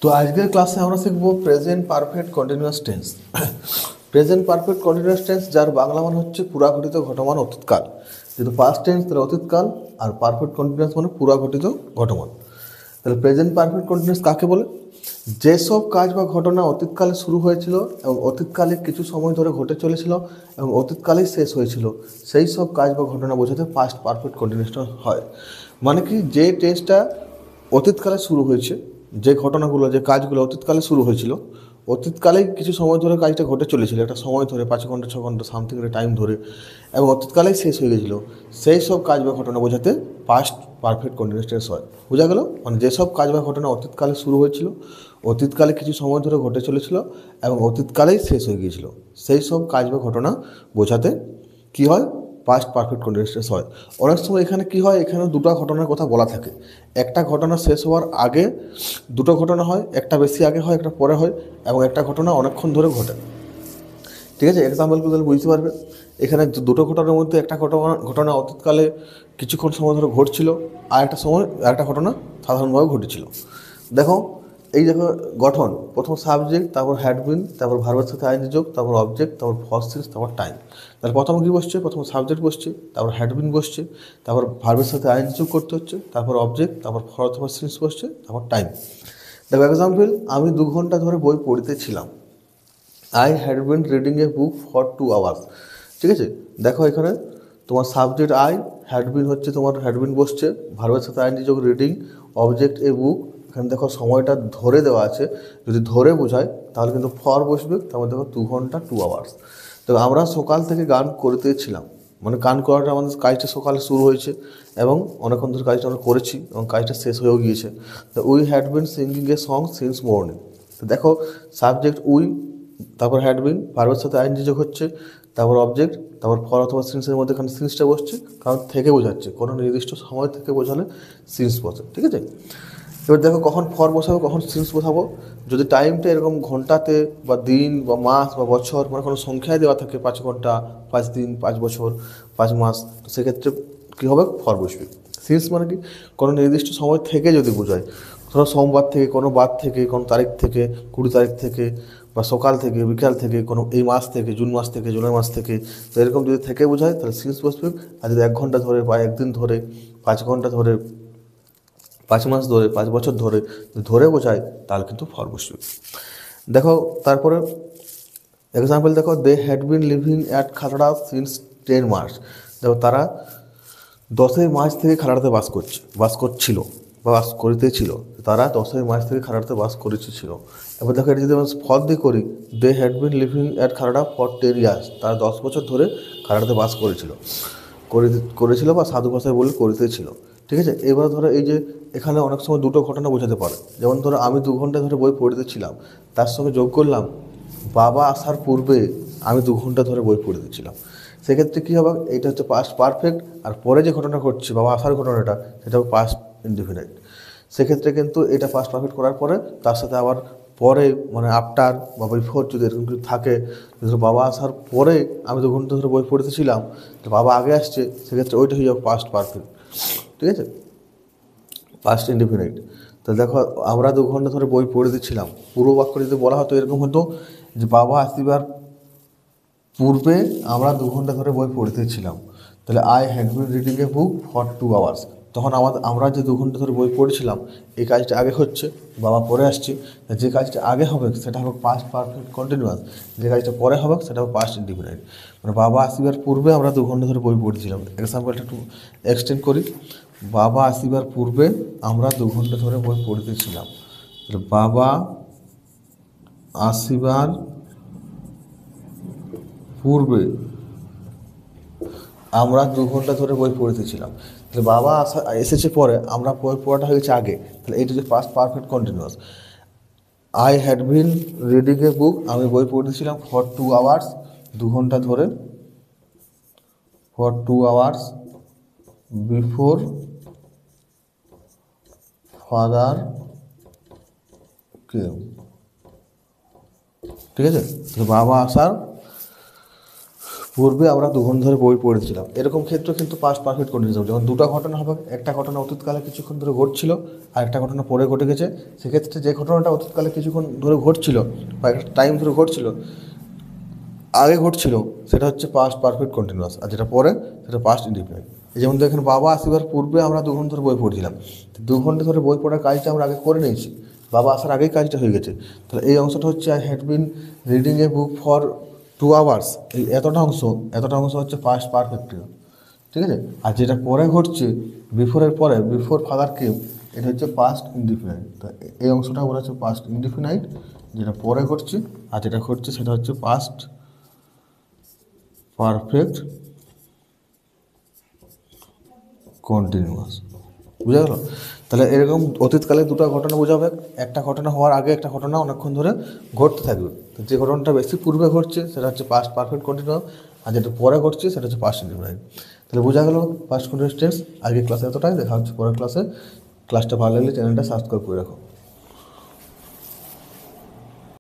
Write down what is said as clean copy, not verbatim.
তো আজকের ক্লাসে আমরা শিখব present perfect continuous tense. Present perfect continuous tense যার বাংলা মান হচ্ছে পুরাঘটিত ঘটমান অতীতকাল। যেহেতু পাস্ট টেন্স তাহলে অতীতকাল, আর পারফেক্ট কন্টিনিউয়াস মানে পুরাঘটিত ঘটমান। তাহলে প্রেজেন্ট পারফেক্ট কন্টিনিউয়াস কাকে বলে? যেসব কাজ বা ঘটনা অতীতকালে শুরু হয়েছিল এবং অতীতকালে কিছু সময় ধরে ঘটে চলেছিল এবং অতীতকালেই শেষ হয়েছিল, সেই সব কাজ বা ঘটনা বোঝাতে পাস্ট পারফেক্ট কন্টিনিউয়াসটা হয়। মানে কি, যে টেন্সটা অতীতকালে শুরু হয়েছে, যে ঘটনাগুলো যে কাজগুলো অতীতকালে শুরু হয়েছিল, অতীতকালেই কিছু সময় ধরে কাজটা ঘটে চলেছিল, একটা সময় ধরে 5 ঘন্টা 6 ঘন্টা সামথিং একটা টাইম ধরে, এবং অতীতকালেই শেষ হয়ে গেছিলো, সেই সব কাজ বা ঘটনা বোঝাতে পাস্ট পারফেক্ট কন্টিনিউয়াস টেন্স হয়। বোঝা গেল? মানে যেসব কাজ বা ঘটনা অতীতকালে শুরু হয়েছিল, অতীতকালে কিছু সময় ধরে ঘটে চলেছিল এবং অতীতকালেই শেষ হয়ে গিয়েছিল, সেই সব কাজ বা ঘটনা বোঝাতে কী হয়? পাস্ট পারফেক্ট কন্টিনিউয়াস টেন্স হয়। অনেক সময় এখানে কি হয়, এখানে দুটো ঘটনার কথা বলা থাকে। একটা ঘটনা শেষ হওয়ার আগে দুটো ঘটনা হয়, একটা বেশি আগে হয়, একটা পরে হয়, এবং একটা ঘটনা অনেকক্ষণ ধরে ঘটে। ঠিক আছে, এক্সাম্পলগুলো তাহলে বুঝতে পারবে। এখানে দুটো ঘটনার মধ্যে একটা ঘটনা অতীতকালে কিছুক্ষণ সময় ধরে ঘটছিল, আর একটা সময় আর একটা ঘটনা সাধারণভাবে ঘটেছিল। দেখো, এই দেখো গঠন, প্রথম সাবজেক্ট, তারপর হ্যাড বিন, তারপর ভার্বের সাথে আইএনজি যোগ, তারপর অবজেক্ট, তারপর ফার্স্ট সিন্স, তারপর টাইম। তাহলে প্রথম কী বসছে? প্রথম সাবজেক্ট বসছে, তারপর হ্যাড বিন বসছে, তারপর ভার্বের সাথে আইএনজি যোগ করতে হচ্ছে, তারপর অবজেক্ট, তারপর অথবা সিন্স বসছে, তারপর টাইম। দেখো এক্সাম্পল, আমি 2 ঘন্টা ধরে বই পড়তেছিলাম। I had been reading a book for 2 hours. ঠিক আছে, দেখো এখানে তোমার সাবজেক্ট আই, হ্যাড বিন হচ্ছে তোমার হ্যাড বিন বসছে, ভার্বের সাথে আইএনজি যোগ রিডিং, অবজেক্ট এ বুক। এখানে দেখো সময়টা ধরে দেওয়া আছে, যদি ধরে বোঝায় তাহলে কিন্তু ফর বসবে, তারপর দেখো 2 ঘন্টা 2 আওয়ার্স। তো আমরা সকাল থেকে গান করতেছিলাম, মানে গান করাটা আমাদের কাজটা সকালে শুরু হয়েছে এবং অনেকক্ষণ ধরে কাজটা আমরা করেছি এবং কাজটা শেষ হয়েও গিয়েছে। তো we had been singing a song since morning. তো দেখো সাবজেক্ট উই, তারপর হ্যাড বিন, ভার্বের সাথে আইএনজি যোগ হচ্ছে, তারপর অবজেক্ট, তারপর ফর অথবা সিন্সের মধ্যে এখানে সিন্সটা বসছে, কারণ থেকে বোঝাচ্ছে, কোনো নির্দিষ্ট সময় থেকে বোঝালে সিন্স বসে। ঠিক আছে, এবার দেখো কখন ফর বসাবো, কখন সিন্স বসাবো। যদি টাইমটা এরকম ঘন্টাতে বা দিন বা মাস বা বছর, মানে কোনো সংখ্যায় দেওয়া থাকে, 5 ঘন্টা, 5 দিন, 5 বছর, 5 মাস, তো সেক্ষেত্রে কী হবে? ফর বসবে। সিন্স মানে কি, কোনো নির্দিষ্ট সময় থেকে যদি বোঝায়, ধরো সোমবার থেকে, কোনো বার থেকে, কোনো তারিখ থেকে, 20 তারিখ থেকে, বা সকাল থেকে, বিকাল থেকে, কোনো এই মাস থেকে, জুন মাস থেকে, জুলাই মাস থেকে, তো এরকম যদি থেকে বোঝায় তাহলে সিন্স বসবে। আর যদি 1 ঘন্টা ধরে বা 1 দিন ধরে, 5 ঘন্টা ধরে, 5 মাস ধরে, 5 বছর ধরে ধরে বোঝায় তাহলে কিন্তু ফর বসবে। দেখো তারপরে এক্সাম্পল দেখো, they had been living at Khatra since 10 March. দেখো তারা 10ই মার্চ থেকে খাতড়াতে বাস করছিল বা বাস করিতেছিল। তারা 10ই মার্চ থেকে খাতড়াতে বাস করেছিল। এবার দেখো এটা যদি আমরা ফর দিয়ে করি, they had been living at Khatra for 10 years. তারা 10 বছর ধরে খাতড়াতে বাস করেছিল বা সাধু ভাষায় বলে করিতেছিল। ঠিক আছে, এবার ধরো এই যে এখানে অনেক সময় দুটো ঘটনা বোঝাতে পারে। যেমন ধরো আমি 2 ঘন্টা ধরে বই পড়তেছিলাম, তার সঙ্গে যোগ করলাম বাবা আসার পূর্বে আমি 2 ঘন্টা ধরে বই পড়তেছিলাম। সেক্ষেত্রে কী হবে? এইটা হচ্ছে পাস্ট পারফেক্ট, আর পরে যে ঘটনা ঘটছে বাবা আসার ঘটনাটা, সেটাও পাস্ট ইনডিফিনাইট। সেক্ষেত্রে কিন্তু এটা পাস্ট পারফেক্ট করার পরে তার সাথে আবার পরে, মানে আফটার বা বিফোর যদি এরকম কিছু থাকে, যদি বাবা আসার পরে আমি 2 ঘন্টা ধরে বই পড়তেছিলাম, তো বাবা আগে আসছে, সেক্ষেত্রে ওইটা হয়ে যাবে পাস্ট পারফেক্ট। ঠিক আছে, পাস্ট ইনডিফিনাইট। তো দেখো আমরা 2 ঘন্টা ধরে বই পড়ে দিচ্ছিলাম, পুরো বাক্য যদি বলা হতো এরকম হতো যে বাবা আসিবার পূর্বে আমরা 2 ঘন্টা ধরে বই পড়তেছিলাম। তাহলে I had been reading a book for 2 hours. তখন আমরা যে 2 ঘন্টা ধরে বই পড়ছিলাম, এই কাজটা আগে হচ্ছে, বাবা পরে আসছে। যে কাজটা আগে হবে সেটা হবে পাস্ট পারফেক্ট কন্টিনিউয়াস, যে কাজটা পরে হবে সেটা হবে পাস্ট ইনডিফিনাইট। মানে বাবা আসিবার পূর্বে আমরা 2 ঘন্টা ধরে বই পড়ছিলাম। এক্সাম্পলটা একটু এক্সটেন্ড করি, বাবা আসিবার পূর্বে আমরা 2 ঘন্টা ধরে বই পড়তেছিলাম। বাবা আসিবার পূর্বে আমরা 2 ঘন্টা ধরে বই পড়তেছিলাম। তাহলে বাবা এসেছে পরে, আমরা বই পড়াটা হয়ে গেছে আগে, তাহলে এইটা হচ্ছে past perfect continuous. I had been reading a book, আমি বই পড়তেছিলাম ফর 2 আওয়ার্স, 2 ঘন্টা ধরে, for 2 hours before father came. ঠিক আছে, তো বাবা আসার পূর্বে আমরা 2 ঘন্টা ধরে বই পড়েছিলাম, এরকম ক্ষেত্রে কিন্তু পাস্ট পারফেক্ট কন্টিনিউয়াস হবে। যখন দুটো ঘটনা হবে, একটা ঘটনা অতীতকালে কিছুক্ষণ ধরে ঘটছিল আর একটা ঘটনা পরে ঘটে গেছে, সেক্ষেত্রে যে ঘটনাটা অতীতকালে কিছুক্ষণ ধরে ঘটছিল বা একটা টাইম ধরে ঘটছিল, আগে ঘটছিল, সেটা হচ্ছে পাস্ট পারফেক্ট কন্টিনিউয়াস, আর যেটা পরে সেটা পাস্ট ইনডিফিনাইট। এই যেমন দেখেন, বাবা আসিবার পূর্বে আমরা 2 ঘন্টা ধরে বই পড়ছিলাম, 2 ঘন্টা ধরে বই পড়ার কাজটা আমরা আগে করে নিয়েছি, বাবা আসার আগেই কাজটা হয়ে গেছে। তাহলে এই অংশটা হচ্ছে I had been reading a book for 2 hours, এই এতটা অংশ হচ্ছে পাস্ট পারফেক্ট, ঠিক আছে। আর যেটা পরে ঘটছে, বিফোরের পরে, বিফোর ফাদার কেম, এটা হচ্ছে পাস্ট ইনডিফিনাইট। তা এই অংশটা বলা হচ্ছে পাস্ট ইনডিফিনাইট, যেটা পরে ঘটছে, আর যেটা ঘটছে সেটা হচ্ছে পাস্ট পারফেক্ট কন্টিনিউয়াস। বুঝা গেল? তাহলে এরকম অতীতকালে দুটো ঘটনা বোঝাবে, একটা ঘটনা হওয়ার আগে একটা ঘটনা অনেকক্ষণ ধরে ঘটতে থাকবে। তো যে ঘটনাটা বেশি পূর্বে ঘটছে সেটা হচ্ছে পাস্ট পারফেক্ট কন্টিনিউয়াস, আর যেটা পরে ঘটছে সেটা হচ্ছে পাস্ট ইনডিফিনাইট। তাহলে বোঝা গেল পাস্ট কন্টিনিউয়াস টেন্স। আজকের ক্লাসে এতটাই, দেখা হচ্ছে পরের ক্লাসে। ক্লাসটা ভালো লাগলে চ্যানেলটা সাবস্ক্রাইব করে রাখো।